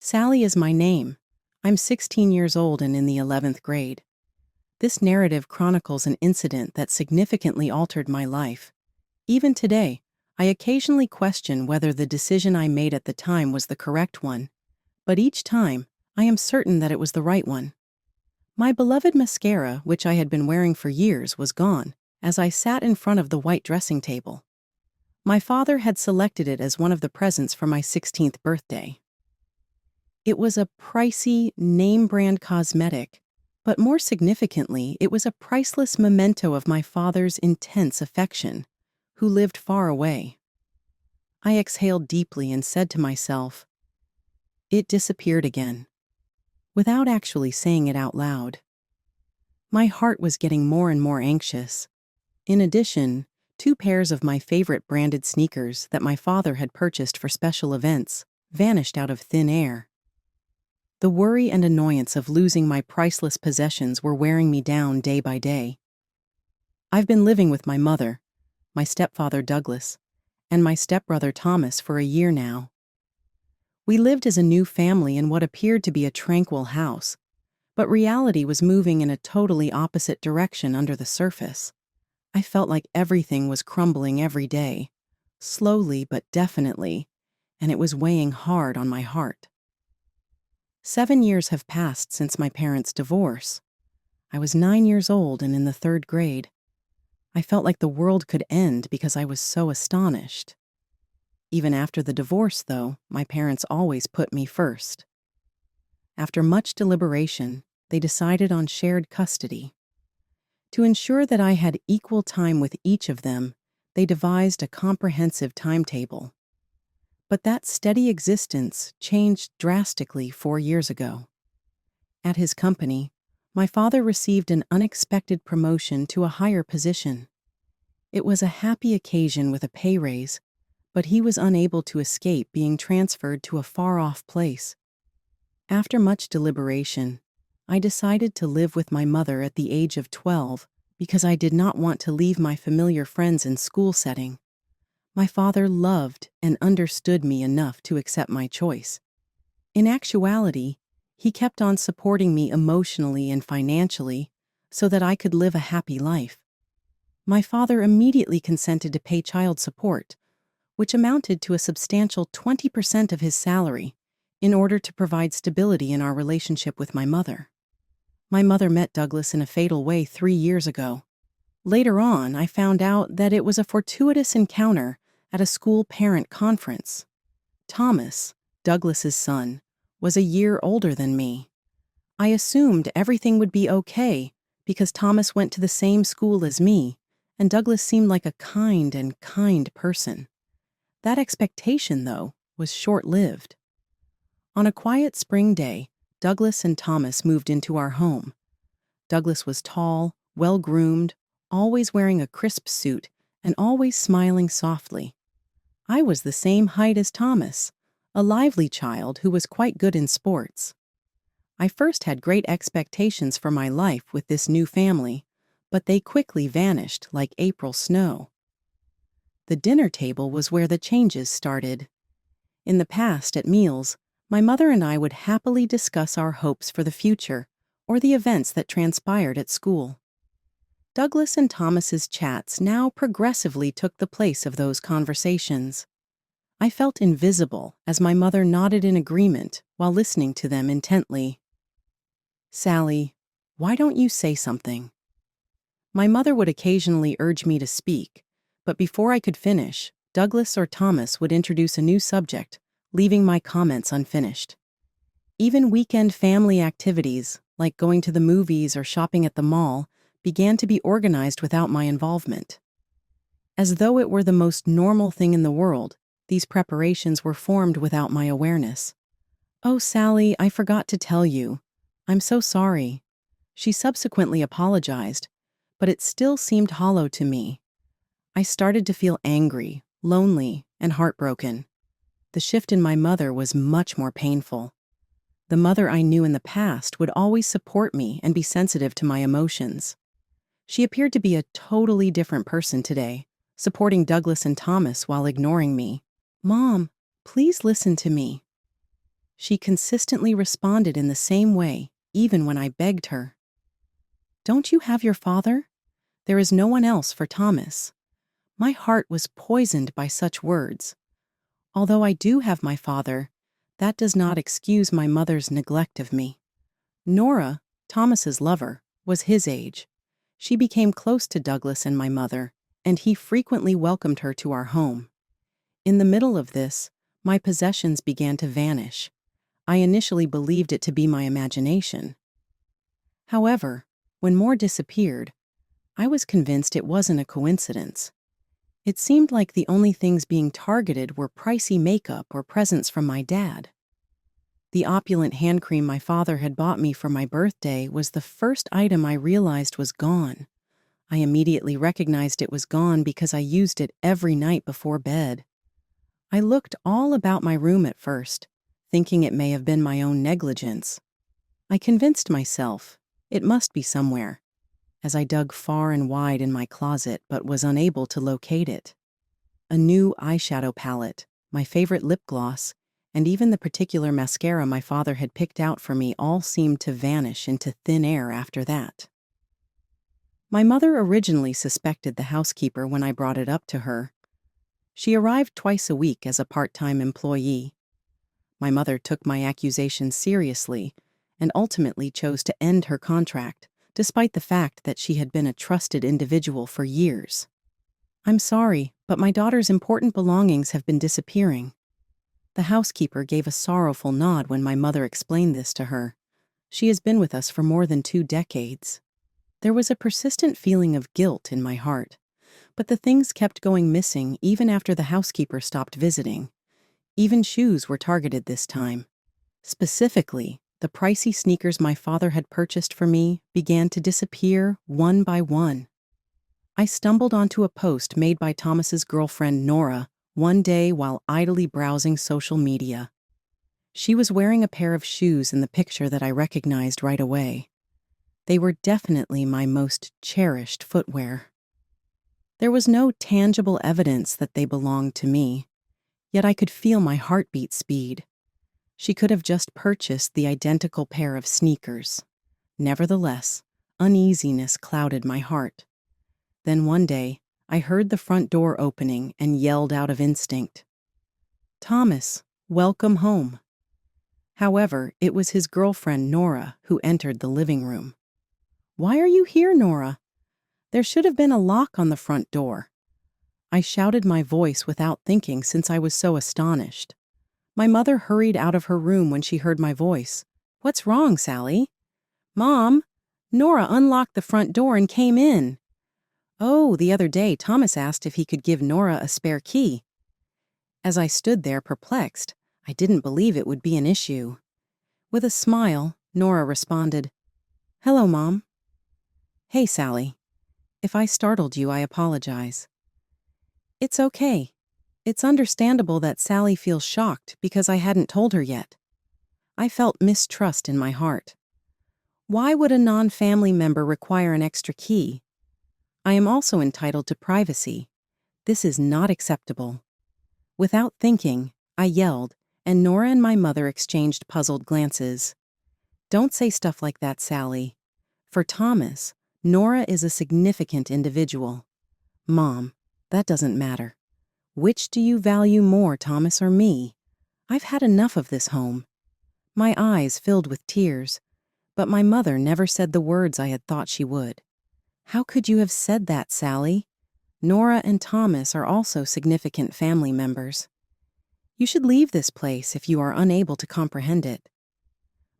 Sally is my name. I'm 16 years old and in the 11th grade. This narrative chronicles an incident that significantly altered my life. Even today, I occasionally question whether the decision I made at the time was the correct one, but each time, I am certain that it was the right one. My beloved mascara, which I had been wearing for years, was gone as I sat in front of the white dressing table. My father had selected it as one of the presents for my 16th birthday. It was a pricey, name-brand cosmetic, but more significantly, it was a priceless memento of my father's intense affection, who lived far away. I exhaled deeply and said to myself, "It disappeared again," without actually saying it out loud. My heart was getting more and more anxious. In addition, 2 pairs of my favorite branded sneakers that my father had purchased for special events vanished out of thin air. The worry and annoyance of losing my priceless possessions were wearing me down day by day. I've been living with my mother, my stepfather Douglas, and my stepbrother Thomas for a year now. We lived as a new family in what appeared to be a tranquil house, but reality was moving in a totally opposite direction under the surface. I felt like everything was crumbling every day, slowly but definitely, and it was weighing hard on my heart. 7 years have passed since my parents' divorce. I was 9 years old and in the 3rd grade. I felt like the world could end because I was so astonished. Even after the divorce, though, my parents always put me first. After much deliberation, they decided on shared custody. To ensure that I had equal time with each of them, they devised a comprehensive timetable. But that steady existence changed drastically 4 years ago. At his company, my father received an unexpected promotion to a higher position. It was a happy occasion with a pay raise, but he was unable to escape being transferred to a far-off place. After much deliberation, I decided to live with my mother at the age of 12 because I did not want to leave my familiar friends and school setting. My father loved and understood me enough to accept my choice. In actuality, he kept on supporting me emotionally and financially so that I could live a happy life. My father immediately consented to pay child support, which amounted to a substantial 20% of his salary, in order to provide stability in our relationship with my mother. My mother met Douglas in a fatal way 3 years ago. Later on, I found out that it was a fortuitous encounter at a school parent conference. Thomas, Douglas's son, was a year older than me. I assumed everything would be okay because Thomas went to the same school as me, and Douglas seemed like a kind person. That expectation, though, was short-lived. On a quiet spring day, Douglas and Thomas moved into our home. Douglas was tall, well-groomed, always wearing a crisp suit, and always smiling softly. I was the same height as Thomas, a lively child who was quite good in sports. I first had great expectations for my life with this new family, but they quickly vanished like April snow. The dinner table was where the changes started. In the past, at meals, my mother and I would happily discuss our hopes for the future or the events that transpired at school. Douglas and Thomas's chats now progressively took the place of those conversations. I felt invisible as my mother nodded in agreement while listening to them intently. "Sally, why don't you say something?" My mother would occasionally urge me to speak, but before I could finish, Douglas or Thomas would introduce a new subject, leaving my comments unfinished. Even weekend family activities, like going to the movies or shopping at the mall, began to be organized without my involvement. As though it were the most normal thing in the world, these preparations were formed without my awareness. "Oh, Sally, I forgot to tell you. I'm so sorry." She subsequently apologized, but it still seemed hollow to me. I started to feel angry, lonely, and heartbroken. The shift in my mother was much more painful. The mother I knew in the past would always support me and be sensitive to my emotions. She appeared to be a totally different person today, supporting Douglas and Thomas while ignoring me. "Mom, please listen to me." She consistently responded in the same way, even when I begged her. "Don't you have your father? There is no one else for Thomas." My heart was poisoned by such words. Although I do have my father, that does not excuse my mother's neglect of me. Nora, Thomas's lover, was his age. She became close to Douglas and my mother, and he frequently welcomed her to our home. In the middle of this, my possessions began to vanish. I initially believed it to be my imagination. However, when more disappeared, I was convinced it wasn't a coincidence. It seemed like the only things being targeted were pricey makeup or presents from my dad. The opulent hand cream my father had bought me for my birthday was the first item I realized was gone. I immediately recognized it was gone because I used it every night before bed. I looked all about my room at first, thinking it may have been my own negligence. I convinced myself it must be somewhere, as I dug far and wide in my closet but was unable to locate it. A new eyeshadow palette, my favorite lip gloss, and even the particular mascara my father had picked out for me all seemed to vanish into thin air after that. My mother originally suspected the housekeeper when I brought it up to her. She arrived twice a week as a part-time employee. My mother took my accusations seriously and ultimately chose to end her contract, despite the fact that she had been a trusted individual for years. "I'm sorry, but my daughter's important belongings have been disappearing." The housekeeper gave a sorrowful nod when my mother explained this to her. She has been with us for more than 2 decades. There was a persistent feeling of guilt in my heart, but the things kept going missing even after the housekeeper stopped visiting. Even shoes were targeted this time. Specifically, the pricey sneakers my father had purchased for me began to disappear one by one. I stumbled onto a post made by Thomas's girlfriend Nora one day while idly browsing social media. She was wearing a pair of shoes in the picture that I recognized right away. They were definitely my most cherished footwear. There was no tangible evidence that they belonged to me, yet I could feel my heartbeat speed. She could have just purchased the identical pair of sneakers. Nevertheless, uneasiness clouded my heart. Then one day, I heard the front door opening and yelled out of instinct, "Thomas, welcome home." However, it was his girlfriend Nora who entered the living room. "Why are you here, Nora? There should have been a lock on the front door." I shouted my voice without thinking since I was so astonished. My mother hurried out of her room when she heard my voice. "What's wrong, Sally?" "Mom, Nora unlocked the front door and came in." "Oh, the other day Thomas asked if he could give Nora a spare key." As I stood there perplexed, I didn't believe it would be an issue. With a smile, Nora responded, "Hello, Mom." "Hey, Sally. If I startled you, I apologize." "It's okay. It's understandable that Sally feels shocked because I hadn't told her yet." I felt mistrust in my heart. Why would a non-family member require an extra key? I am also entitled to privacy. This is not acceptable. Without thinking, I yelled, and Nora and my mother exchanged puzzled glances. "Don't say stuff like that, Sally. For Thomas, Nora is a significant individual." "Mom, that doesn't matter. Which do you value more, Thomas or me? I've had enough of this home." My eyes filled with tears, but my mother never said the words I had thought she would. "How could you have said that, Sally? Nora and Thomas are also significant family members. You should leave this place if you are unable to comprehend it."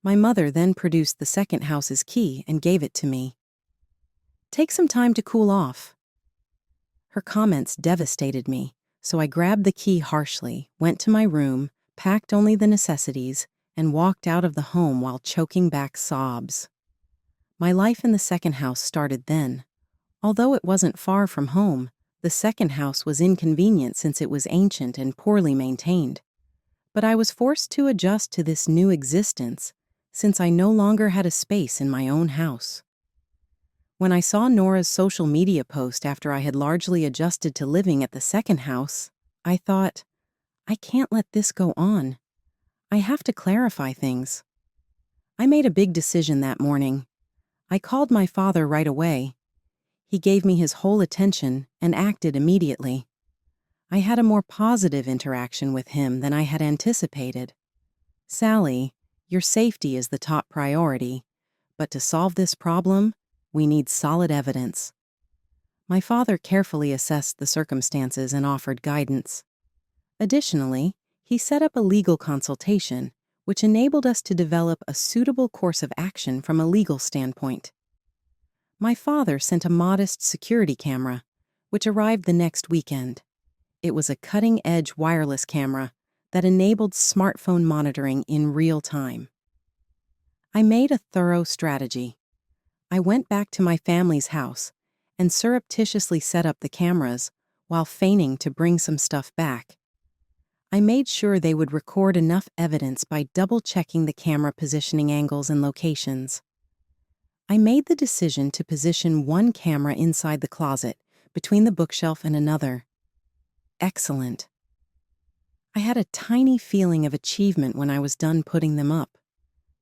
My mother then produced the second house's key and gave it to me. "Take some time to cool off." Her comments devastated me, so I grabbed the key harshly, went to my room, packed only the necessities, and walked out of the home while choking back sobs. My life in the second house started then. Although it wasn't far from home, the second house was inconvenient since it was ancient and poorly maintained. But I was forced to adjust to this new existence, since I no longer had a space in my own house. When I saw Nora's social media post after I had largely adjusted to living at the second house, I thought, I can't let this go on. I have to clarify things. I made a big decision that morning. I called my father right away. He gave me his whole attention and acted immediately. I had a more positive interaction with him than I had anticipated. Sally, your safety is the top priority, but to solve this problem, we need solid evidence. My father carefully assessed the circumstances and offered guidance. Additionally, he set up a legal consultation, which enabled us to develop a suitable course of action from a legal standpoint. My father sent a modest security camera, which arrived the next weekend. It was a cutting-edge wireless camera that enabled smartphone monitoring in real time. I made a thorough strategy. I went back to my family's house and surreptitiously set up the cameras while feigning to bring some stuff back. I made sure they would record enough evidence by double-checking the camera positioning angles and locations. I made the decision to position one camera inside the closet, between the bookshelf and another. Excellent. I had a tiny feeling of achievement when I was done putting them up.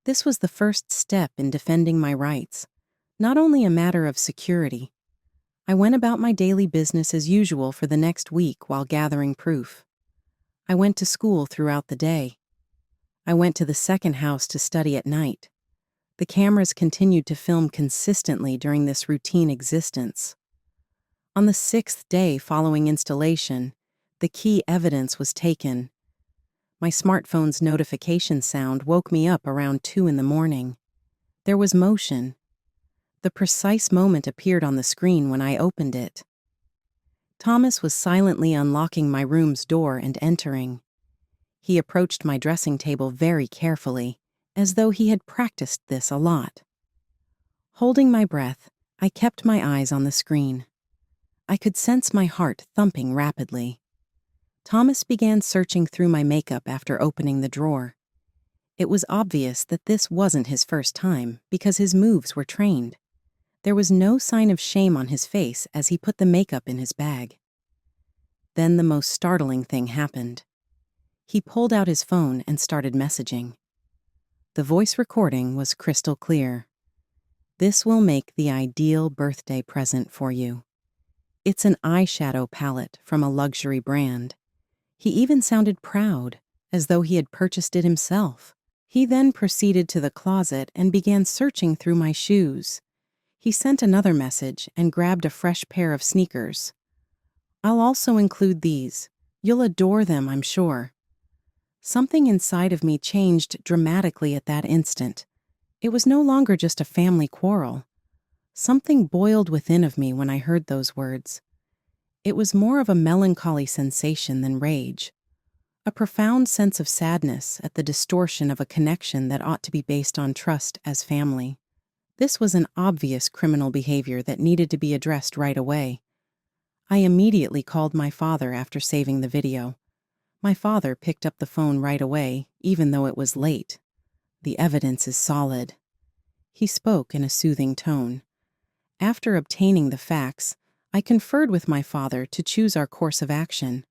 This was the first step in defending my rights, not only a matter of security. I went about my daily business as usual for the next week while gathering proof. I went to school throughout the day. I went to the second house to study at night. The cameras continued to film consistently during this routine existence. On the 6th day following installation, the key evidence was taken. My smartphone's notification sound woke me up around 2 in the morning. There was motion. The precise moment appeared on the screen when I opened it. Thomas was silently unlocking my room's door and entering. He approached my dressing table very carefully, as though he had practiced this a lot. Holding my breath, I kept my eyes on the screen. I could sense my heart thumping rapidly. Thomas began searching through my makeup after opening the drawer. It was obvious that this wasn't his first time because his moves were trained. There was no sign of shame on his face as he put the makeup in his bag. Then the most startling thing happened. He pulled out his phone and started messaging. The voice recording was crystal clear. "This will make the ideal birthday present for you." It's an eyeshadow palette from a luxury brand. He even sounded proud, as though he had purchased it himself. He then proceeded to the closet and began searching through my shoes. He sent another message and grabbed a fresh pair of sneakers. "I'll also include these. You'll adore them, I'm sure." Something inside of me changed dramatically at that instant. It was no longer just a family quarrel. Something boiled within of me when I heard those words. It was more of a melancholy sensation than rage. A profound sense of sadness at the distortion of a connection that ought to be based on trust as family. This was an obvious criminal behavior that needed to be addressed right away. I immediately called my father after saving the video. My father picked up the phone right away, even though it was late. "The evidence is solid." He spoke in a soothing tone. After obtaining the facts, I conferred with my father to choose our course of action.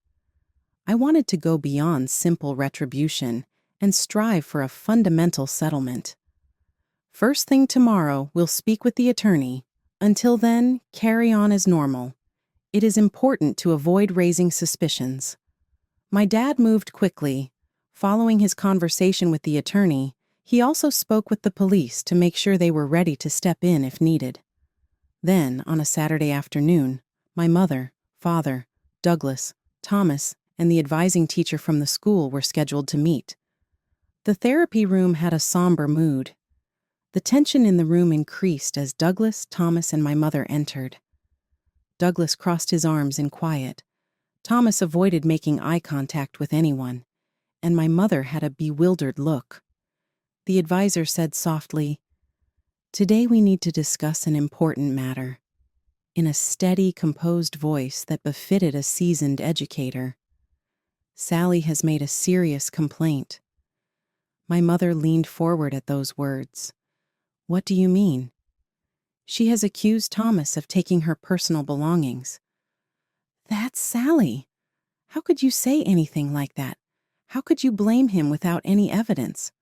I wanted to go beyond simple retribution and strive for a fundamental settlement. "First thing tomorrow, we'll speak with the attorney. Until then, carry on as normal. It is important to avoid raising suspicions." My dad moved quickly. Following his conversation with the attorney, he also spoke with the police to make sure they were ready to step in if needed. Then, on a Saturday afternoon, my mother, father, Douglas, Thomas, and the advising teacher from the school were scheduled to meet. The therapy room had a somber mood. The tension in the room increased as Douglas, Thomas, and my mother entered. Douglas crossed his arms in quiet. Thomas avoided making eye contact with anyone, and my mother had a bewildered look. The advisor said softly, "Today we need to discuss an important matter," in a steady, composed voice that befitted a seasoned educator. "Sally has made a serious complaint." My mother leaned forward at those words. "What do you mean?" "She has accused Thomas of taking her personal belongings." "That's Sally. How could you say anything like that? How could you blame him without any evidence?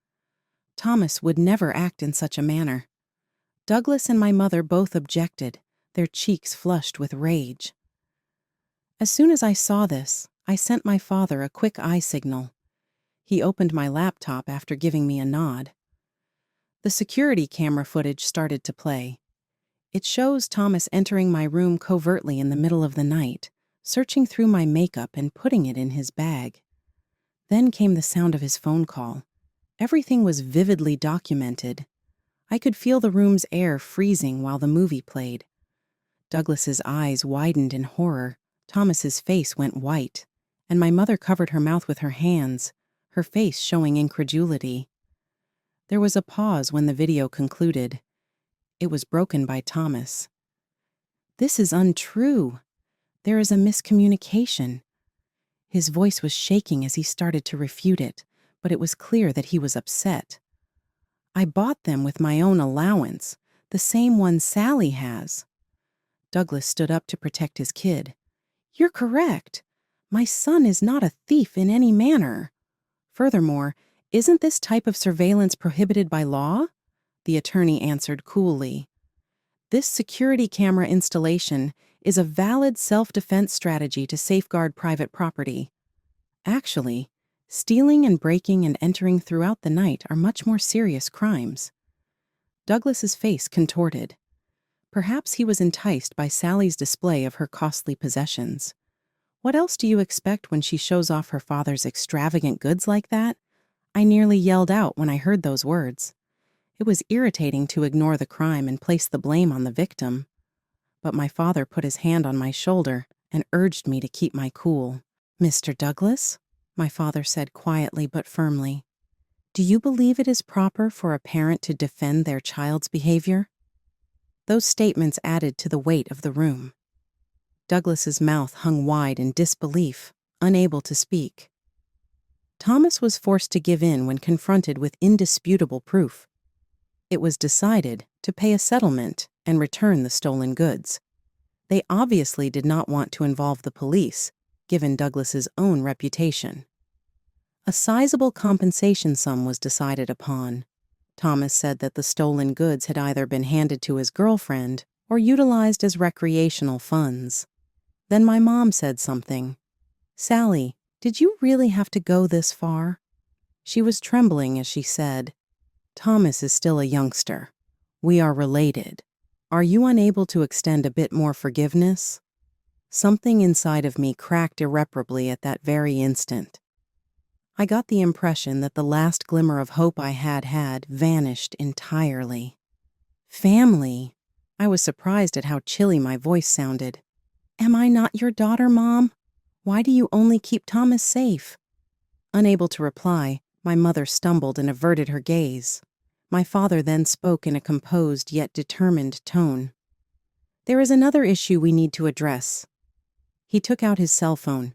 Thomas would never act in such a manner. Douglas and my mother both objected, their cheeks flushed with rage. As soon as I saw this, I sent my father a quick eye signal. He opened my laptop after giving me a nod. The security camera footage started to play. It shows Thomas entering my room covertly in the middle of the night, searching through my makeup and putting it in his bag. Then came the sound of his phone call. Everything was vividly documented. I could feel the room's air freezing while the movie played. Douglas's eyes widened in horror, Thomas's face went white, and my mother covered her mouth with her hands, her face showing incredulity. There was a pause when the video concluded. It was broken by Thomas. "This is untrue. There is a miscommunication." His voice was shaking as he started to refute it, but it was clear that he was upset. "I bought them with my own allowance, the same one Sally has." Douglas stood up to protect his kid. "You're correct. My son is not a thief in any manner. Furthermore, isn't this type of surveillance prohibited by law?" The attorney answered coolly. "This security camera installation is a valid self-defense strategy to safeguard private property. Actually, stealing and breaking and entering throughout the night are much more serious crimes." Douglas's face contorted. Perhaps he was enticed by Sally's display of her costly possessions. What else do you expect when she shows off her father's extravagant goods like that? I nearly yelled out when I heard those words. It was irritating to ignore the crime and place the blame on the victim. But my father put his hand on my shoulder and urged me to keep my cool. "Mr. Douglas," my father said quietly but firmly, "do you believe it is proper for a parent to defend their child's behavior?" Those statements added to the weight of the room. Douglas's mouth hung wide in disbelief, unable to speak. Thomas was forced to give in when confronted with indisputable proof. It was decided to pay a settlement and return the stolen goods. They obviously did not want to involve the police, given Douglas's own reputation. A sizable compensation sum was decided upon. Thomas said that the stolen goods had either been handed to his girlfriend or utilized as recreational funds. Then my mom said something. "Sally, did you really have to go this far?" She was trembling as she said, "Thomas is still a youngster. We are related. Are you unable to extend a bit more forgiveness?" Something inside of me cracked irreparably at that very instant. I got the impression that the last glimmer of hope I had vanished entirely. "Family?" I was surprised at how chilly my voice sounded. "Am I not your daughter, Mom? Why do you only keep Thomas safe?" Unable to reply, my mother stumbled and averted her gaze. My father then spoke in a composed yet determined tone. "There is another issue we need to address." He took out his cell phone.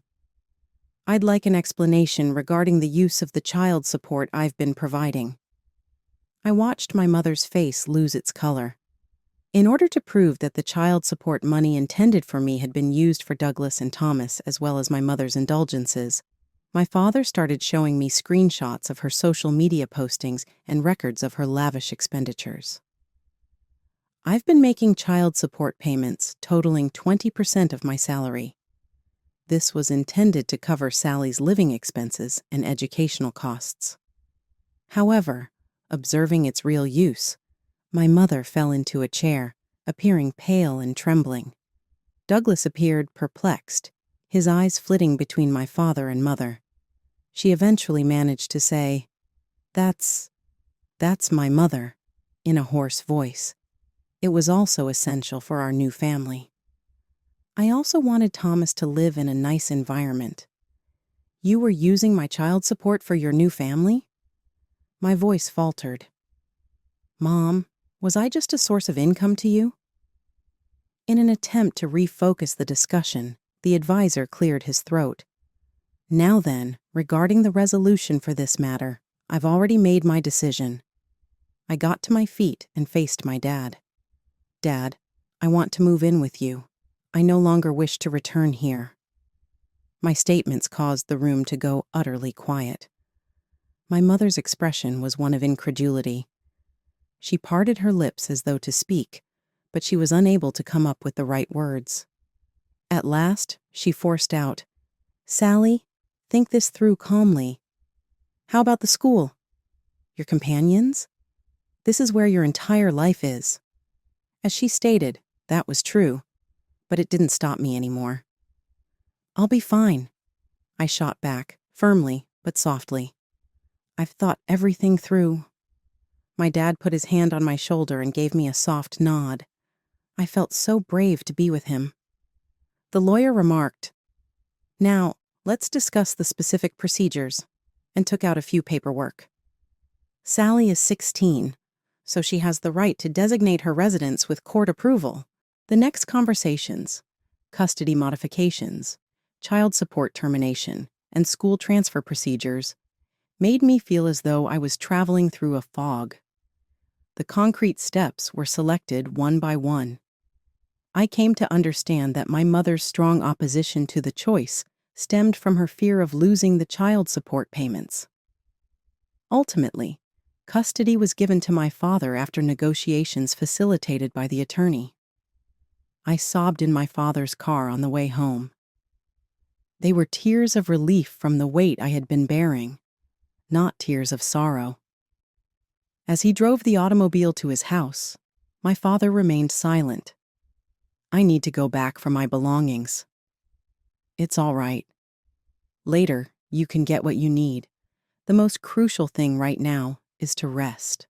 "I'd like an explanation regarding the use of the child support I've been providing." I watched my mother's face lose its color. In order to prove that the child support money intended for me had been used for Douglas and Thomas as well as my mother's indulgences, my father started showing me screenshots of her social media postings and records of her lavish expenditures. "I've been making child support payments totaling 20% of my salary. This was intended to cover Sally's living expenses and educational costs. However, observing its real use, my mother fell into a chair, appearing pale and trembling. Douglas appeared perplexed, his eyes flitting between my father and mother. She eventually managed to say, That's my mother," in a hoarse voice. It was also essential for our new family. "I also wanted Thomas to live in a nice environment." "You were using my child support for your new family?" My voice faltered. "Mom, was I just a source of income to you?" In an attempt to refocus the discussion, the advisor cleared his throat. "Now then, regarding the resolution for this matter, I've already made my decision." I got to my feet and faced my dad. "Dad, I want to move in with you. I no longer wish to return here." My statements caused the room to go utterly quiet. My mother's expression was one of incredulity. She parted her lips as though to speak, but she was unable to come up with the right words. At last, she forced out, "Sally, think this through calmly. How about the school? Your companions? This is where your entire life is." As she stated, that was true, but it didn't stop me anymore. "I'll be fine," I shot back, firmly but softly. "I've thought everything through." My dad put his hand on my shoulder and gave me a soft nod. I felt so brave to be with him. The lawyer remarked, "Now, let's discuss the specific procedures," and took out a few paperwork. Sally is 16, so she has the right to designate her residence with court approval. The next conversations, custody modifications, child support termination, and school transfer procedures, made me feel as though I was traveling through a fog. The concrete steps were selected one by one. I came to understand that my mother's strong opposition to the choice stemmed from her fear of losing the child support payments. Ultimately, custody was given to my father after negotiations facilitated by the attorney. I sobbed in my father's car on the way home. They were tears of relief from the weight I had been bearing, not tears of sorrow. As he drove the automobile to his house, my father remained silent. "I need to go back for my belongings." "It's all right. Later, you can get what you need. The most crucial thing right now is to rest."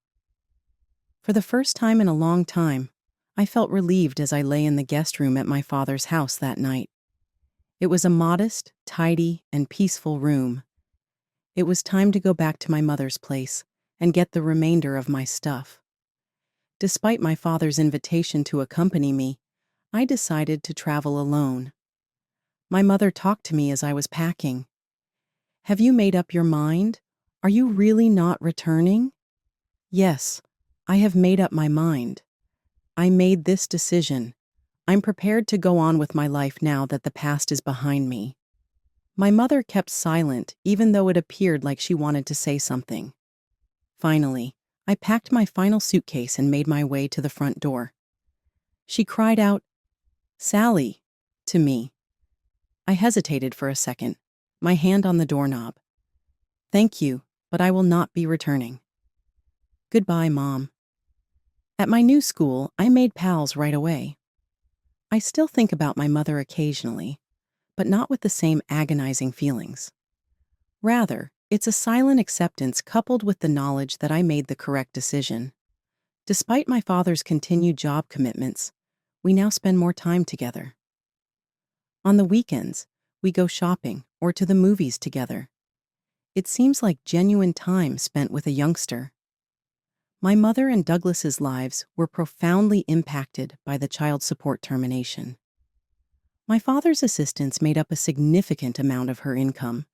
For the first time in a long time, I felt relieved as I lay in the guest room at my father's house that night. It was a modest, tidy, and peaceful room. It was time to go back to my mother's place and get the remainder of my stuff. Despite my father's invitation to accompany me, I decided to travel alone. My mother talked to me as I was packing. "Have you made up your mind? Are you really not returning?" "Yes, I have made up my mind. I made this decision. I'm prepared to go on with my life now that the past is behind me." My mother kept silent, even though it appeared like she wanted to say something. Finally, I packed my final suitcase and made my way to the front door. She cried out, "Sally," to me. I hesitated for a second, my hand on the doorknob. "Thank you, but I will not be returning." "Goodbye, Mom." At my new school, I made pals right away. I still think about my mother occasionally, but not with the same agonizing feelings. Rather, it's a silent acceptance coupled with the knowledge that I made the correct decision. Despite my father's continued job commitments, we now spend more time together. On the weekends, we go shopping or to the movies together. It seems like genuine time spent with a youngster. My mother and Douglas's lives were profoundly impacted by the child support termination. My father's assistance made up a significant amount of her income.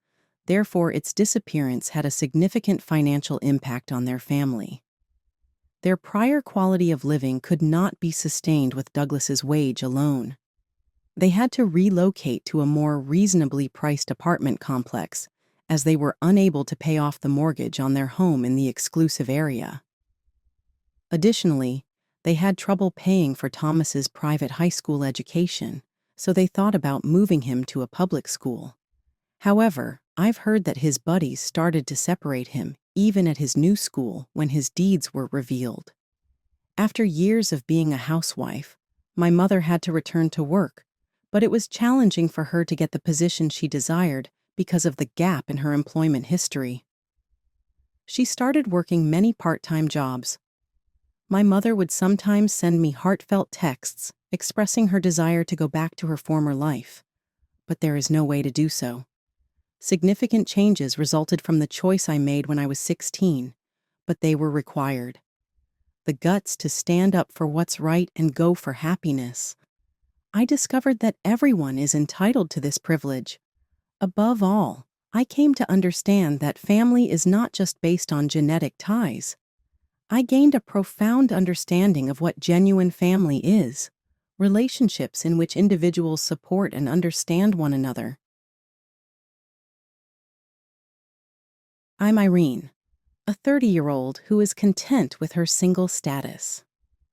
Therefore, its disappearance had a significant financial impact on their family. Their prior quality of living could not be sustained with Douglas's wage alone. They had to relocate to a more reasonably priced apartment complex, as they were unable to pay off the mortgage on their home in the exclusive area. Additionally, they had trouble paying for Thomas's private high school education, so they thought about moving him to a public school. However, I've heard that his buddies started to separate him, even at his new school, when his deeds were revealed. After years of being a housewife, my mother had to return to work, but it was challenging for her to get the position she desired because of the gap in her employment history. She started working many part-time jobs. My mother would sometimes send me heartfelt texts expressing her desire to go back to her former life, but there is no way to do so. Significant changes resulted from the choice I made when I was 16, but they were required. The guts to stand up for what's right and go for happiness. I discovered that everyone is entitled to this privilege. Above all, I came to understand that family is not just based on genetic ties. I gained a profound understanding of what genuine family is, relationships in which individuals support and understand one another. I'm Irene, a 30-year-old who is content with her single status.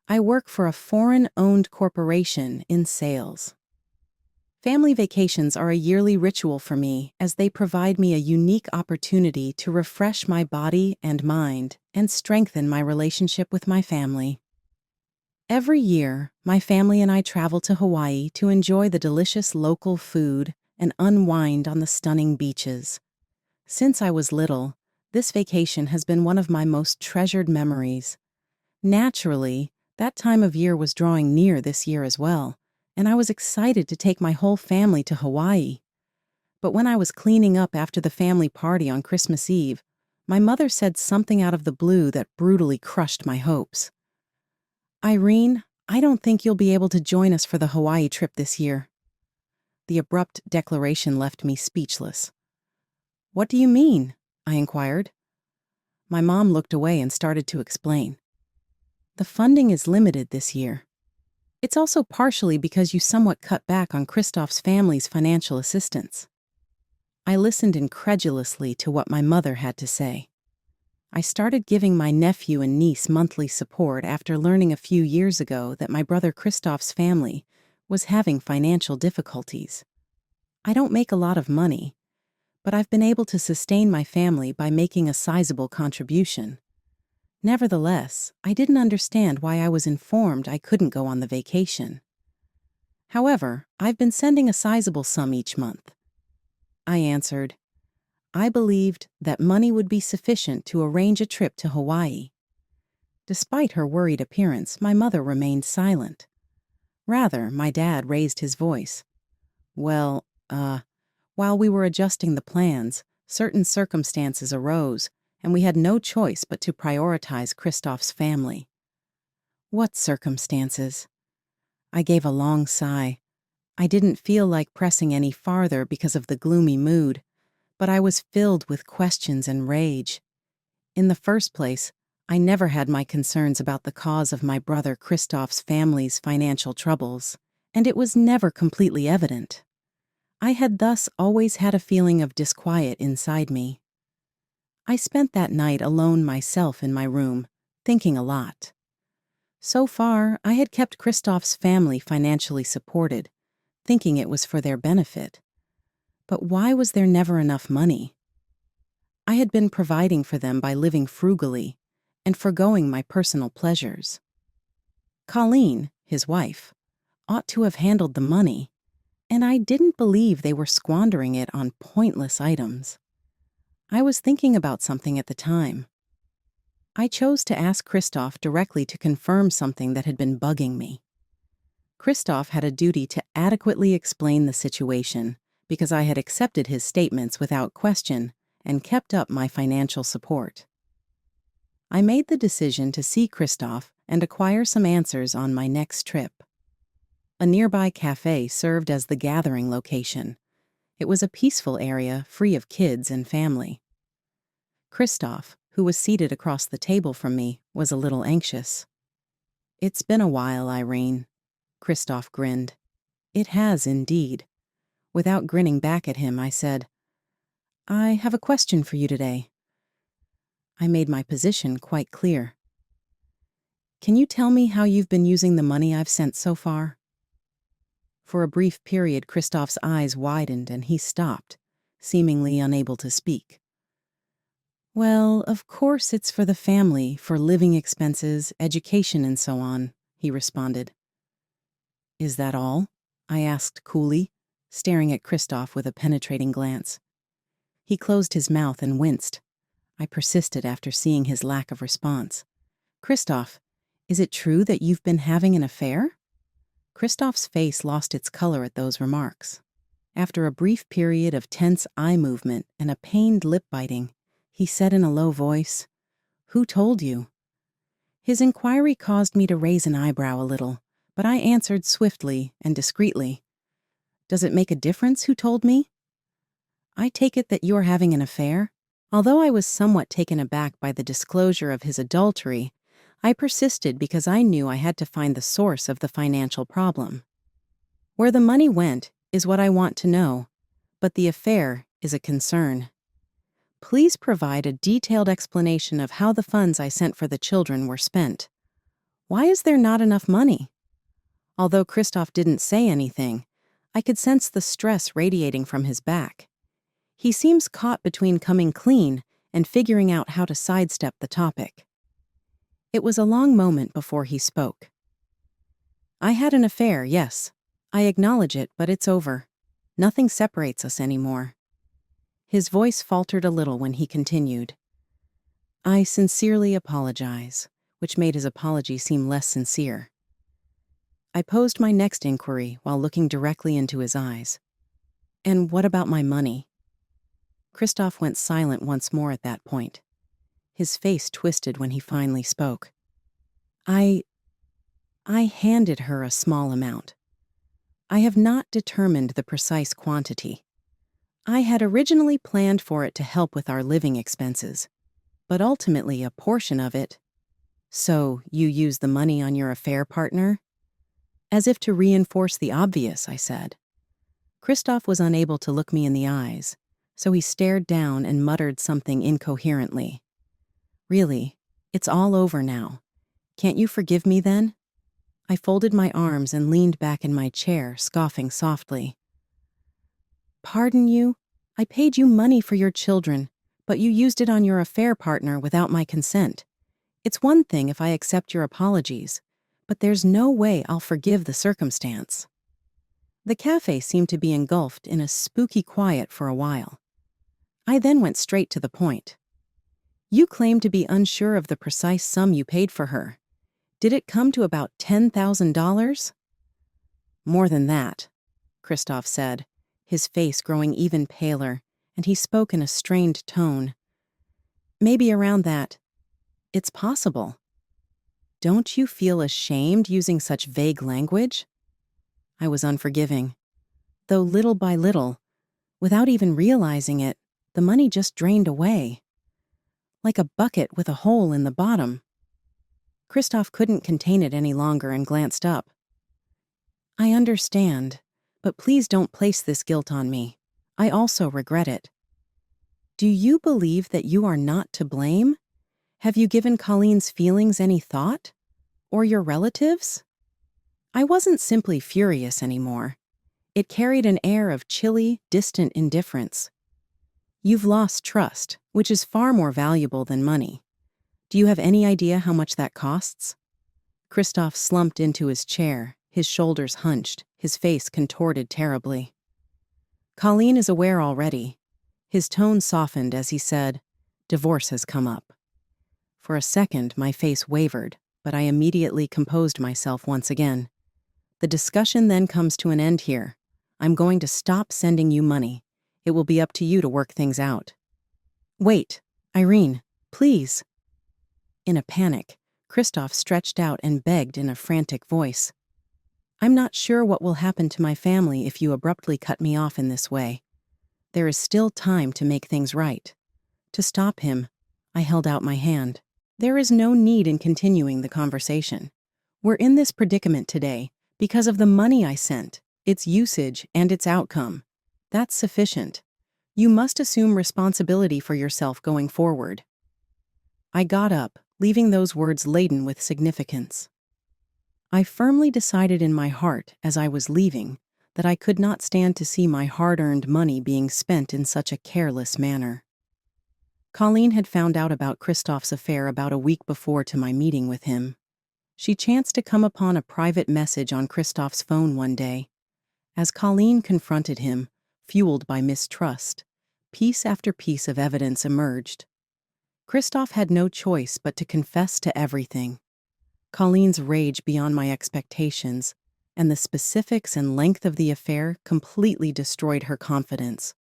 I work for a foreign-owned corporation in sales. Family vacations are a yearly ritual for me as they provide me a unique opportunity to refresh my body and mind and strengthen my relationship with my family. Every year, my family and I travel to Hawaii to enjoy the delicious local food and unwind on the stunning beaches. Since I was little, this vacation has been one of my most treasured memories. Naturally, that time of year was drawing near this year as well, and I was excited to take my whole family to Hawaii. But when I was cleaning up after the family party on Christmas Eve, my mother said something out of the blue that brutally crushed my hopes. "Irene, I don't think you'll be able to join us for the Hawaii trip this year." The abrupt declaration left me speechless. "What do you mean?" I inquired. My mom looked away and started to explain. "The funding is limited this year. It's also partially because you somewhat cut back on Christoph's family's financial assistance." I listened incredulously to what my mother had to say. I started giving my nephew and niece monthly support after learning a few years ago that my brother Christoph's family was having financial difficulties. I don't make a lot of money, but I've been able to sustain my family by making a sizable contribution. Nevertheless, I didn't understand why I was informed I couldn't go on the vacation. However, I've been sending a sizable sum each month. I answered, I believed that money would be sufficient to arrange a trip to Hawaii. Despite her worried appearance, my mother remained silent. Rather, my dad raised his voice. "Well, while we were adjusting the plans, certain circumstances arose, and we had no choice but to prioritize Christoph's family." "What circumstances?" I gave a long sigh. I didn't feel like pressing any farther because of the gloomy mood, but I was filled with questions and rage. In the first place, I never had my concerns about the cause of my brother Christoph's family's financial troubles, and it was never completely evident. I had thus always had a feeling of disquiet inside me. I spent that night alone myself in my room, thinking a lot. So far, I had kept Christoph's family financially supported, thinking it was for their benefit. But why was there never enough money? I had been providing for them by living frugally and forgoing my personal pleasures. Colleen, his wife, ought to have handled the money, and I didn't believe they were squandering it on pointless items. I was thinking about something at the time. I chose to ask Christoph directly to confirm something that had been bugging me. Christoph had a duty to adequately explain the situation because I had accepted his statements without question and kept up my financial support. I made the decision to see Christoph and acquire some answers on my next trip. A nearby cafe served as the gathering location. It was a peaceful area free of kids and family. Christoph, who was seated across the table from me, was a little anxious. "It's been a while, Irene." Christoph grinned. "It has indeed." Without grinning back at him, I said, "I have a question for you today." I made my position quite clear. "Can you tell me how you've been using the money I've sent so far?" For a brief period, Christoph's eyes widened and he stopped, seemingly unable to speak. "Well, of course it's for the family, for living expenses, education, and so on," he responded. "Is that all?" I asked coolly, staring at Christoph with a penetrating glance. He closed his mouth and winced. I persisted after seeing his lack of response. "Christoph, is it true that you've been having an affair?" Christoph's face lost its color at those remarks. After a brief period of tense eye movement and a pained lip biting, he said in a low voice, "Who told you?" His inquiry caused me to raise an eyebrow a little, but I answered swiftly and discreetly, "Does it make a difference who told me?" "I take it that you are having an affair?" Although I was somewhat taken aback by the disclosure of his adultery, I persisted because I knew I had to find the source of the financial problem. Where the money went is what I want to know, but the affair is a concern. Please provide a detailed explanation of how the funds I sent for the children were spent. Why is there not enough money? Although Christoph didn't say anything, I could sense the stress radiating from his back. He seems caught between coming clean and figuring out how to sidestep the topic. It was a long moment before he spoke. I had an affair, yes. I acknowledge it, but it's over. Nothing separates us anymore. His voice faltered a little when he continued. I sincerely apologize, which made his apology seem less sincere. I posed my next inquiry while looking directly into his eyes. And what about my money? Christoph went silent once more at that point. His face twisted when he finally spoke. I handed her a small amount. I have not determined the precise quantity. I had originally planned for it to help with our living expenses, but ultimately a portion of it. So, you used the money on your affair partner? As if to reinforce the obvious, I said. Christoph was unable to look me in the eyes, so he stared down and muttered something incoherently. Really, it's all over now. Can't you forgive me then? I folded my arms and leaned back in my chair, scoffing softly. Pardon you? I paid you money for your children, but you used it on your affair partner without my consent. It's one thing if I accept your apologies, but there's no way I'll forgive the circumstance. The cafe seemed to be engulfed in a spooky quiet for a while. I then went straight to the point. You claim to be unsure of the precise sum you paid for her. Did it come to about $10,000? More than that, Christoph said, his face growing even paler, and he spoke in a strained tone. Maybe around that. It's possible. Don't you feel ashamed using such vague language? I was unforgiving. Though little by little, without even realizing it, the money just drained away. Like a bucket with a hole in the bottom. Christoph couldn't contain it any longer and glanced up. I understand, but please don't place this guilt on me. I also regret it. Do you believe that you are not to blame? Have you given Colleen's feelings any thought? Or your relatives? I wasn't simply furious anymore. It carried an air of chilly, distant indifference. You've lost trust, which is far more valuable than money. Do you have any idea how much that costs? Christoph slumped into his chair, his shoulders hunched, his face contorted terribly. Colleen is aware already. His tone softened as he said, Divorce has come up. For a second, my face wavered, but I immediately composed myself once again. The discussion then comes to an end here. I'm going to stop sending you money. It will be up to you to work things out. Wait, Irene, please. In a panic, Christoph stretched out and begged in a frantic voice. I'm not sure what will happen to my family if you abruptly cut me off in this way. There is still time to make things right. To stop him, I held out my hand. There is no need in continuing the conversation. We're in this predicament today because of the money I sent, its usage, and its outcome. That's sufficient. You must assume responsibility for yourself going forward. I got up, leaving those words laden with significance. I firmly decided in my heart, as I was leaving, that I could not stand to see my hard-earned money being spent in such a careless manner. Colleen had found out about Christoph's affair about a week before to my meeting with him. She chanced to come upon a private message on Christoph's phone one day. As Colleen confronted him, fueled by mistrust, piece after piece of evidence emerged. Christoph had no choice but to confess to everything. Colleen's rage beyond my expectations, and the specifics and length of the affair completely destroyed her confidence.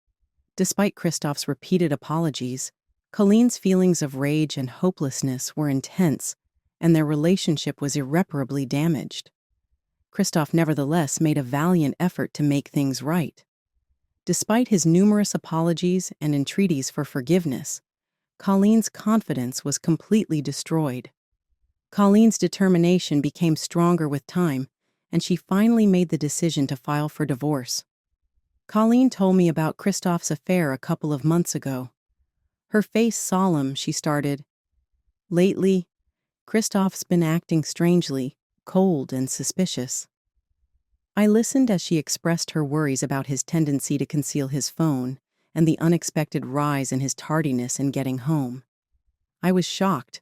Despite Christoph's repeated apologies, Colleen's feelings of rage and hopelessness were intense, and their relationship was irreparably damaged. Christoph nevertheless made a valiant effort to make things right. Despite his numerous apologies and entreaties for forgiveness, Colleen's confidence was completely destroyed. Colleen's determination became stronger with time, and she finally made the decision to file for divorce. Colleen told me about Christoph's affair a couple of months ago. Her face solemn, she started. Lately, Christoph's been acting strangely, cold and suspicious. I listened as she expressed her worries about his tendency to conceal his phone and the unexpected rise in his tardiness in getting home. I was shocked,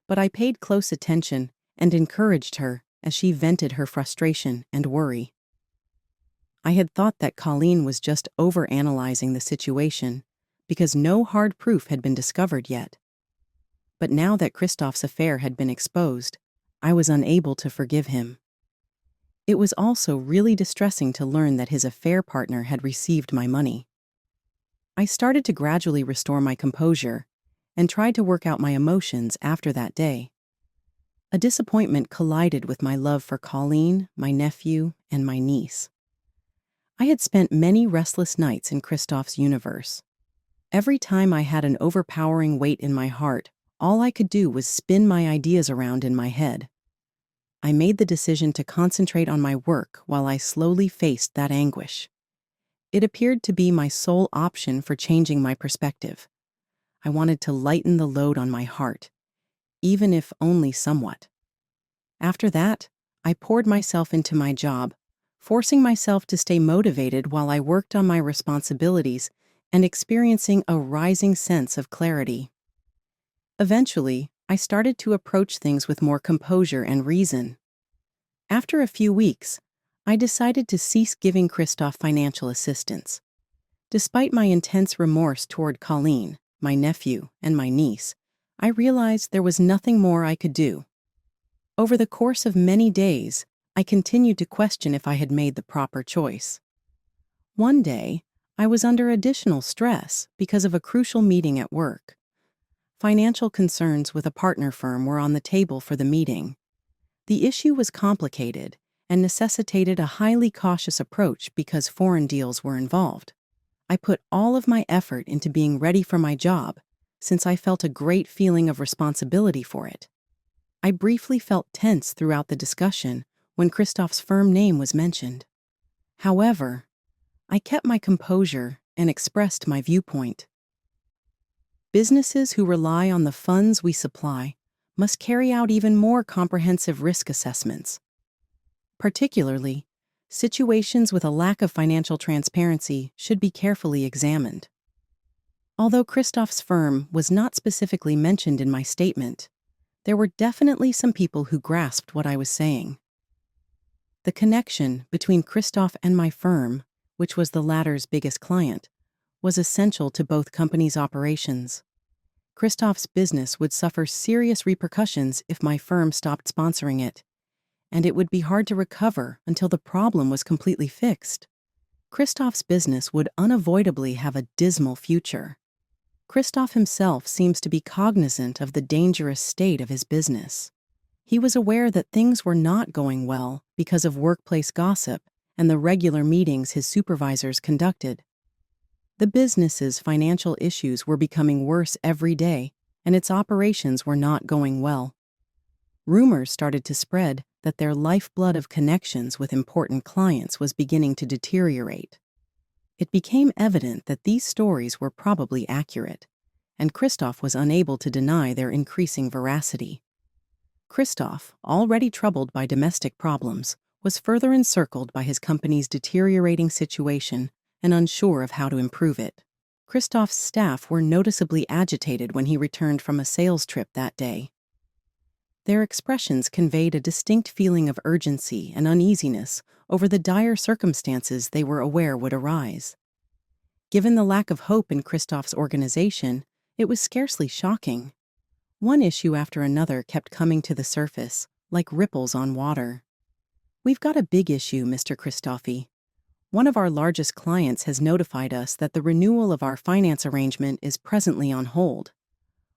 but I paid close attention and encouraged her as she vented her frustration and worry. I had thought that Colleen was just overanalyzing the situation because no hard proof had been discovered yet. But now that Christoph's affair had been exposed, I was unable to forgive him. It was also really distressing to learn that his affair partner had received my money. I started to gradually restore my composure and tried to work out my emotions after that day. A disappointment collided with my love for Colleen, my nephew, and my niece. I had spent many restless nights in Christoph's universe. Every time I had an overpowering weight in my heart, all I could do was spin my ideas around in my head. I made the decision to concentrate on my work while I slowly faced that anguish. It appeared to be my sole option for changing my perspective. I wanted to lighten the load on my heart, even if only somewhat. After that, I poured myself into my job, forcing myself to stay motivated while I worked on my responsibilities and experiencing a rising sense of clarity. Eventually, I started to approach things with more composure and reason. After a few weeks, I decided to cease giving Christoph financial assistance. Despite my intense remorse toward Colleen, my nephew, and my niece, I realized there was nothing more I could do. Over the course of many days, I continued to question if I had made the proper choice. One day, I was under additional stress because of a crucial meeting at work. Financial concerns with a partner firm were on the table for the meeting. The issue was complicated and necessitated a highly cautious approach because foreign deals were involved. I put all of my effort into being ready for my job, since I felt a great feeling of responsibility for it. I briefly felt tense throughout the discussion when Christoph's firm name was mentioned. However, I kept my composure and expressed my viewpoint. Businesses who rely on the funds we supply must carry out even more comprehensive risk assessments. Particularly, situations with a lack of financial transparency should be carefully examined. Although Christoph's firm was not specifically mentioned in my statement, there were definitely some people who grasped what I was saying. The connection between Christoph and my firm, which was the latter's biggest client, was essential to both companies' operations. Christoph's business would suffer serious repercussions if my firm stopped sponsoring it, and it would be hard to recover until the problem was completely fixed. Christoph's business would unavoidably have a dismal future. Christoph himself seems to be cognizant of the dangerous state of his business. He was aware that things were not going well because of workplace gossip and the regular meetings his supervisors conducted. The business's financial issues were becoming worse every day, and its operations were not going well. Rumors started to spread that their lifeblood of connections with important clients was beginning to deteriorate. It became evident that these stories were probably accurate, and Christoph was unable to deny their increasing veracity. Christoph, already troubled by domestic problems, was further encircled by his company's deteriorating situation and unsure of how to improve it. Christoph's staff were noticeably agitated when he returned from a sales trip that day. Their expressions conveyed a distinct feeling of urgency and uneasiness over the dire circumstances they were aware would arise. Given the lack of hope in Christoph's organization, it was scarcely shocking. One issue after another kept coming to the surface, like ripples on water. "We've got a big issue, Mr. Christophe. One of our largest clients has notified us that the renewal of our finance arrangement is presently on hold.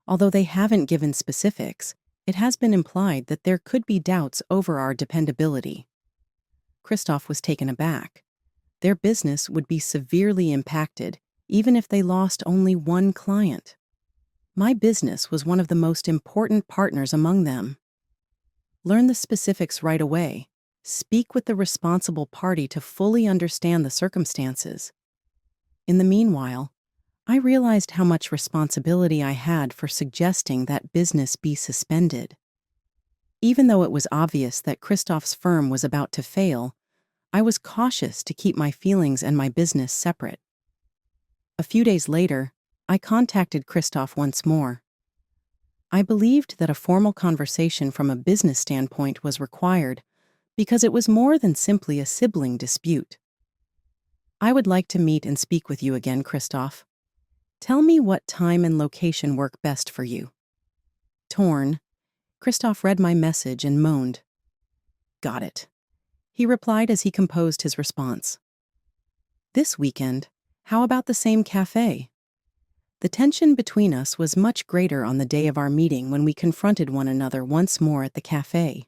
Although they haven't given specifics, it has been implied that there could be doubts over our dependability." Christoph was taken aback. Their business would be severely impacted, even if they lost only one client. My business was one of the most important partners among them. Learn the specifics right away. Speak with the responsible party to fully understand the circumstances. In the meanwhile, I realized how much responsibility I had for suggesting that business be suspended. Even though it was obvious that Christoph's firm was about to fail, I was cautious to keep my feelings and my business separate. A few days later, I contacted Christoph once more. I believed that a formal conversation from a business standpoint was required because it was more than simply a sibling dispute. I would like to meet and speak with you again, Christoph. Tell me what time and location work best for you. Torn, Christoph read my message and moaned. Got it. He replied as he composed his response. This weekend, how about the same cafe? The tension between us was much greater on the day of our meeting when we confronted one another once more at the cafe.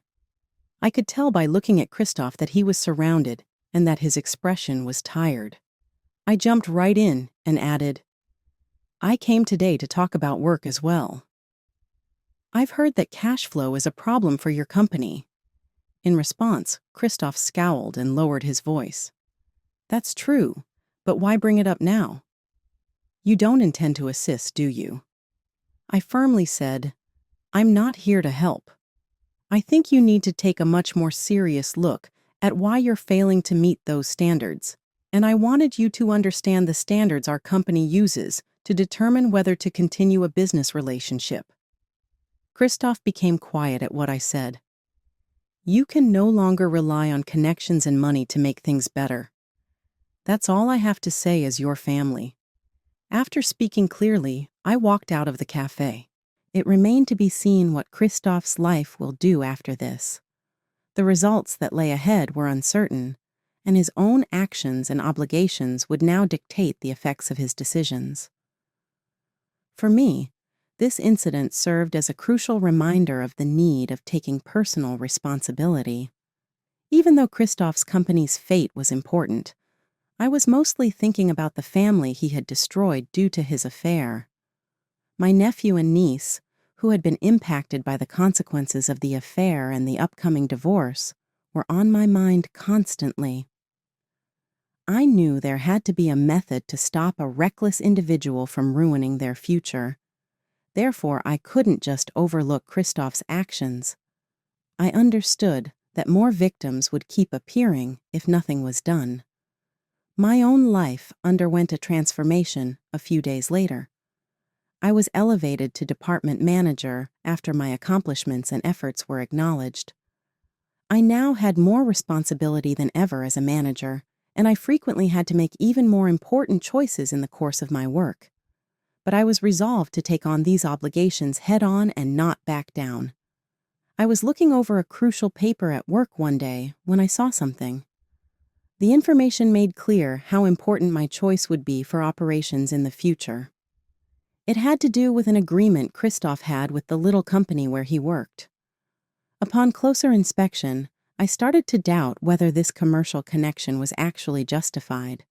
I could tell by looking at Christoph that he was surrounded and that his expression was tired. I jumped right in and added, I came today to talk about work as well. I've heard that cash flow is a problem for your company. In response, Christoph scowled and lowered his voice. That's true, but why bring it up now? You don't intend to assist, do you? I firmly said, I'm not here to help. I think you need to take a much more serious look at why you're failing to meet those standards, and I wanted you to understand the standards our company uses to determine whether to continue a business relationship. Christoph became quiet at what I said. You can no longer rely on connections and money to make things better. That's all I have to say as your family. After speaking clearly, I walked out of the cafe. It remained to be seen what Christoph's life will do after this. The results that lay ahead were uncertain, and his own actions and obligations would now dictate the effects of his decisions. For me, this incident served as a crucial reminder of the need of taking personal responsibility. Even though Christoph's company's fate was important, I was mostly thinking about the family he had destroyed due to his affair. My nephew and niece, who had been impacted by the consequences of the affair and the upcoming divorce, were on my mind constantly. I knew there had to be a method to stop a reckless individual from ruining their future. Therefore, I couldn't just overlook Christoph's actions. I understood that more victims would keep appearing if nothing was done. My own life underwent a transformation a few days later. I was elevated to department manager after my accomplishments and efforts were acknowledged. I now had more responsibility than ever as a manager, and I frequently had to make even more important choices in the course of my work. But I was resolved to take on these obligations head-on and not back down. I was looking over a crucial paper at work one day when I saw something. The information made clear how important my choice would be for operations in the future. It had to do with an agreement Christoph had with the little company where he worked. Upon closer inspection, I started to doubt whether this commercial connection was actually justified,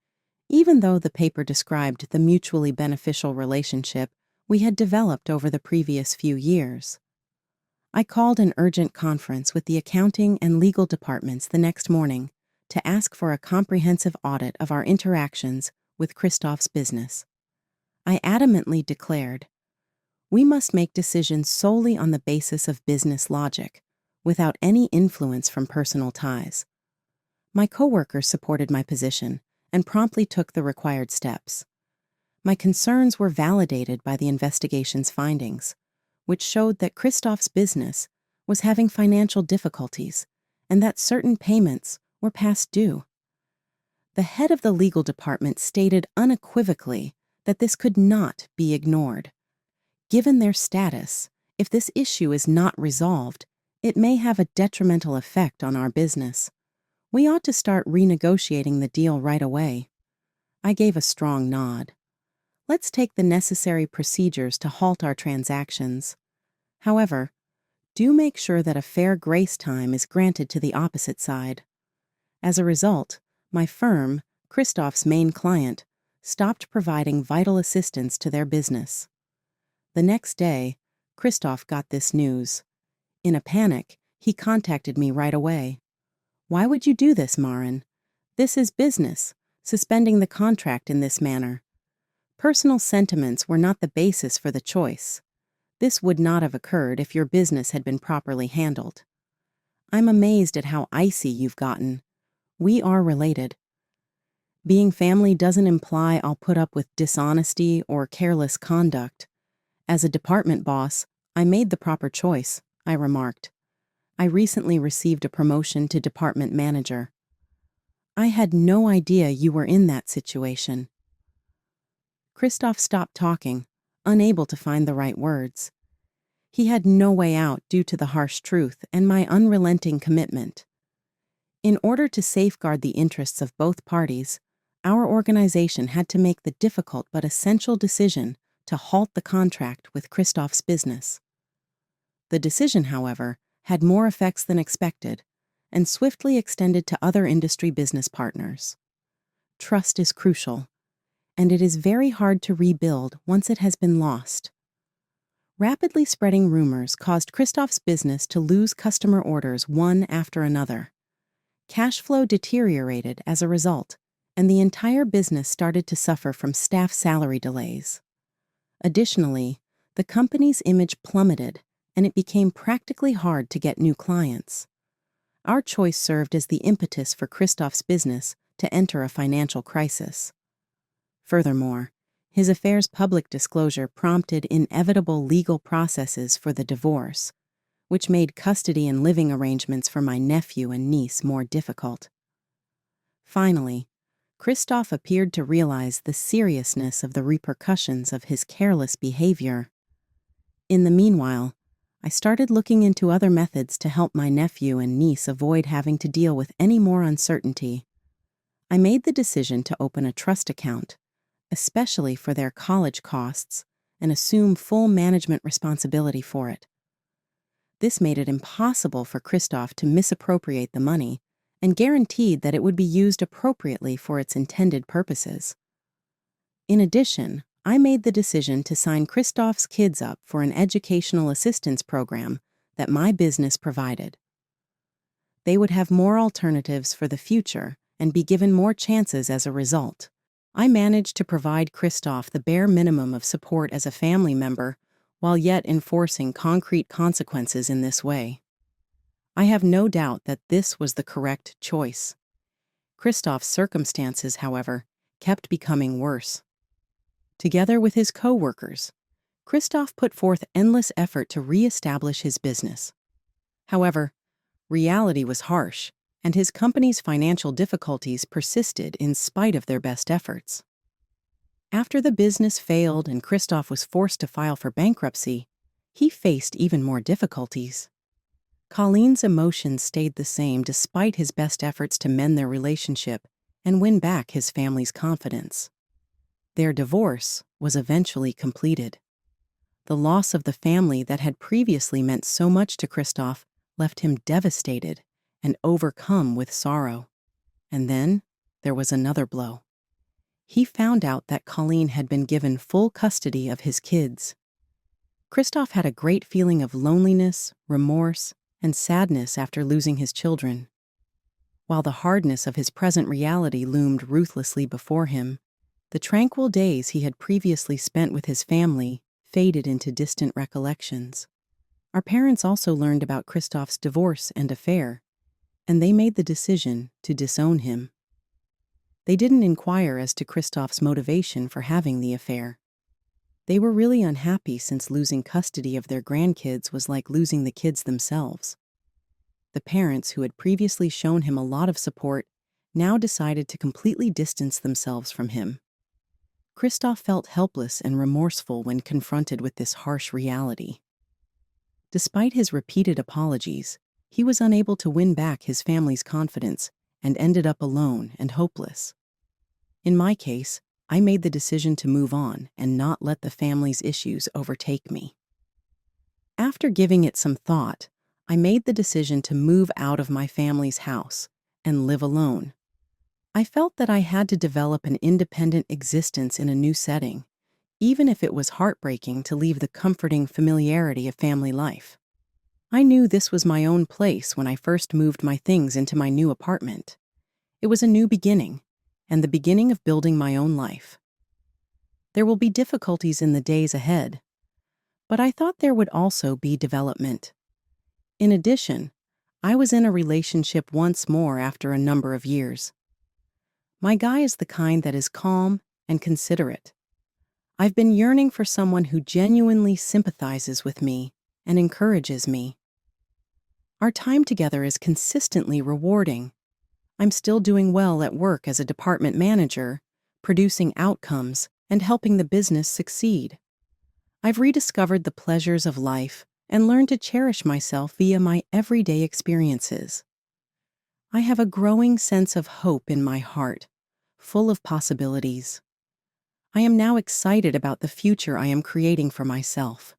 even though the paper described the mutually beneficial relationship we had developed over the previous few years. I called an urgent conference with the accounting and legal departments the next morning to ask for a comprehensive audit of our interactions with Christoph's business. I adamantly declared, we must make decisions solely on the basis of business logic, without any influence from personal ties. My coworkers supported my position and promptly took the required steps. My concerns were validated by the investigation's findings, which showed that Christoph's business was having financial difficulties and that certain payments were past due. The head of the legal department stated unequivocally that this could not be ignored. Given their status, if this issue is not resolved, it may have a detrimental effect on our business. We ought to start renegotiating the deal right away. I gave a strong nod. Let's take the necessary procedures to halt our transactions. However, do make sure that a fair grace time is granted to the opposite side. As a result, my firm, Christoph's main client, stopped providing vital assistance to their business. The next day, Christoph got this news. In a panic, he contacted me right away. Why would you do this, Maren? This is business, suspending the contract in this manner. Personal sentiments were not the basis for the choice. This would not have occurred if your business had been properly handled. I'm amazed at how icy you've gotten. We are related. Being family doesn't imply I'll put up with dishonesty or careless conduct. As a department boss, I made the proper choice, I remarked. I recently received a promotion to department manager. I had no idea you were in that situation. Christoph stopped talking, unable to find the right words. He had no way out due to the harsh truth and my unrelenting commitment. In order to safeguard the interests of both parties, our organization had to make the difficult but essential decision to halt the contract with Christoph's business. The decision, however, had more effects than expected and swiftly extended to other industry business partners. Trust is crucial, and it is very hard to rebuild once it has been lost. Rapidly spreading rumors caused Christoph's business to lose customer orders one after another. Cash flow deteriorated as a result, and the entire business started to suffer from staff salary delays. Additionally, the company's image plummeted, and it became practically hard to get new clients. Our choice served as the impetus for Christoph's business to enter a financial crisis. Furthermore, his affair's public disclosure prompted inevitable legal processes for the divorce, which made custody and living arrangements for my nephew and niece more difficult. Finally, Christoph appeared to realize the seriousness of the repercussions of his careless behavior. In the meanwhile, I started looking into other methods to help my nephew and niece avoid having to deal with any more uncertainty. I made the decision to open a trust account, especially for their college costs, and assume full management responsibility for it. This made it impossible for Christoph to misappropriate the money and guaranteed that it would be used appropriately for its intended purposes. In addition, I made the decision to sign Christoph's kids up for an educational assistance program that my business provided. They would have more alternatives for the future and be given more chances as a result. I managed to provide Christoph the bare minimum of support as a family member while yet enforcing concrete consequences in this way. I have no doubt that this was the correct choice. Christoph's circumstances, however, kept becoming worse. Together with his co-workers, Christoph put forth endless effort to re-establish his business. However, reality was harsh, and his company's financial difficulties persisted in spite of their best efforts. After the business failed and Christoph was forced to file for bankruptcy, he faced even more difficulties. Colleen's emotions stayed the same despite his best efforts to mend their relationship and win back his family's confidence. Their divorce was eventually completed. The loss of the family that had previously meant so much to Christoph left him devastated and overcome with sorrow. And then there was another blow. He found out that Colleen had been given full custody of his kids. Christoph had a great feeling of loneliness, remorse, and sadness after losing his children. While the hardness of his present reality loomed ruthlessly before him, the tranquil days he had previously spent with his family faded into distant recollections. Our parents also learned about Christoph's divorce and affair, and they made the decision to disown him. They didn't inquire as to Christoph's motivation for having the affair. They were really unhappy since losing custody of their grandkids was like losing the kids themselves. The parents, who had previously shown him a lot of support, now decided to completely distance themselves from him. Christoph felt helpless and remorseful when confronted with this harsh reality. Despite his repeated apologies, he was unable to win back his family's confidence and ended up alone and hopeless. In my case, I made the decision to move on and not let the family's issues overtake me. After giving it some thought, I made the decision to move out of my family's house and live alone. I felt that I had to develop an independent existence in a new setting, even if it was heartbreaking to leave the comforting familiarity of family life. I knew this was my own place when I first moved my things into my new apartment. It was a new beginning, and the beginning of building my own life. There will be difficulties in the days ahead, but I thought there would also be development. In addition, I was in a relationship once more after a number of years. My guy is the kind that is calm and considerate. I've been yearning for someone who genuinely sympathizes with me and encourages me. Our time together is consistently rewarding. I'm still doing well at work as a department manager, producing outcomes and helping the business succeed. I've rediscovered the pleasures of life and learned to cherish myself via my everyday experiences. I have a growing sense of hope in my heart, full of possibilities. I am now excited about the future I am creating for myself.